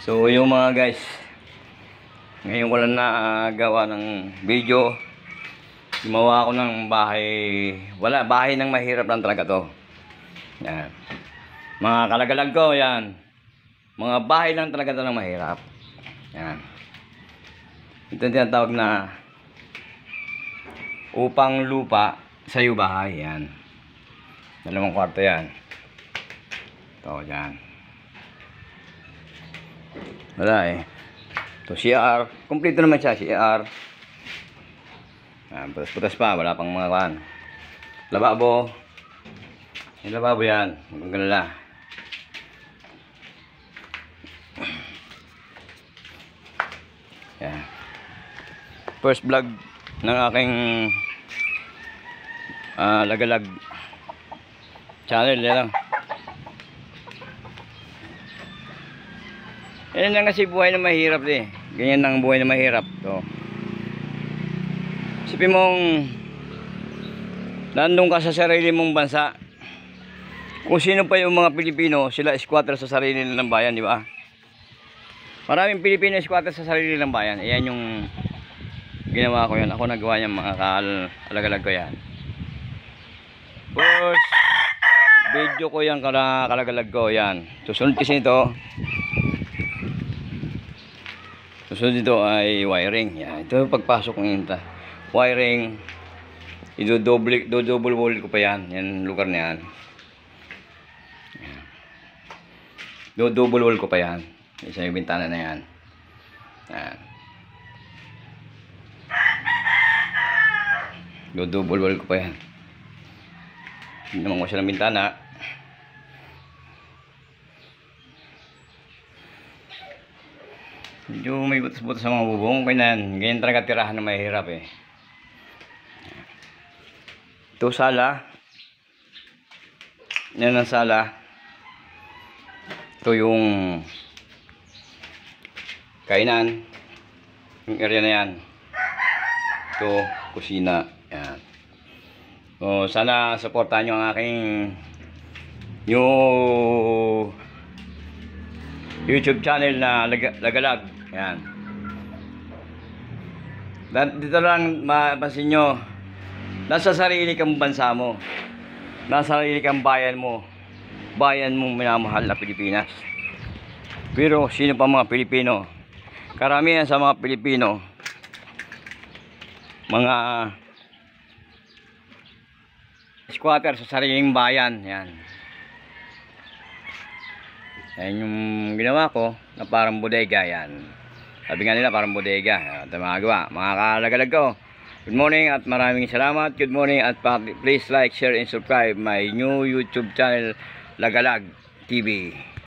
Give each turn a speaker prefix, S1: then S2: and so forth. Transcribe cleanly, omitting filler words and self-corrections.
S1: So yung mga guys, ngayon ko lang nagawa ng video. Gumawa ako ng bahay. Wala, bahay ng mahirap lang talaga to. Yan. Mga kalagalag ko, yan. Mga bahay lang talaga to ng mahirap. Yan. Ito yung tinatawag na upang lupa sa'yo bahay. Yan. 2 kwarto yan. Ito, yan. Wala eh. Ito CR. Kompleto naman siya, CR. Putas-putas pa, wala pang mga kan. Lababo. Yung lababo yan. Maganda. Yan. First vlog ng aking lagalag channel. Yan lang. Yan lang kasi buhay na mahirap eh. Ganyan lang buhay na mahirap. So, isipin mong nandun ka sa sarili mong bansa. Kung sino pa yung mga Pilipino, sila squatter sa sarili nilang bayan, di ba? Maraming Pilipino squatter sa sarili nilang bayan. Ayan yung ginawa ko yan. Ako nagawa yan, mga kalagalag ko yan. First video ko yan, kalagalag ko yan. Susunod kasi ito. Susunod dito ay wiring. Yan. Ito yung pagpasok ng wiring. Double wall ko pa yan. Yan lugar na yan. Double wall ko pa yan. Isa yung bintana na yan. Yan. Double wall ko pa yan. Hindi naman ko siya ng bintana. Medyo may butas-butas sa mga bubong. Ganyan talaga tirahan na mahirap eh. Ito sala. Yan ang sala. Ito yung kainan. Yung area na yan. Ito, kusina. Yan. So, sana supportahan nyo ang aking YouTube channel na lagalag. Yan. Dito lang mapansin nyo, nasa sarili kang bansa mo, nasa sarili kang bayan mo, bayan mong minamahal na Pilipinas. Pero sino pa mga Pilipino? Karamihan sa mga Pilipino, mga squatter sa sariling bayan. Yan. Yan yung ginawa ko na parang bodega. Yan. Sabi nga nila parang bodega. Ito mga kalagalag ko. Good morning at maraming salamat. Good morning at please like, share and subscribe my new YouTube channel Lagalag TV.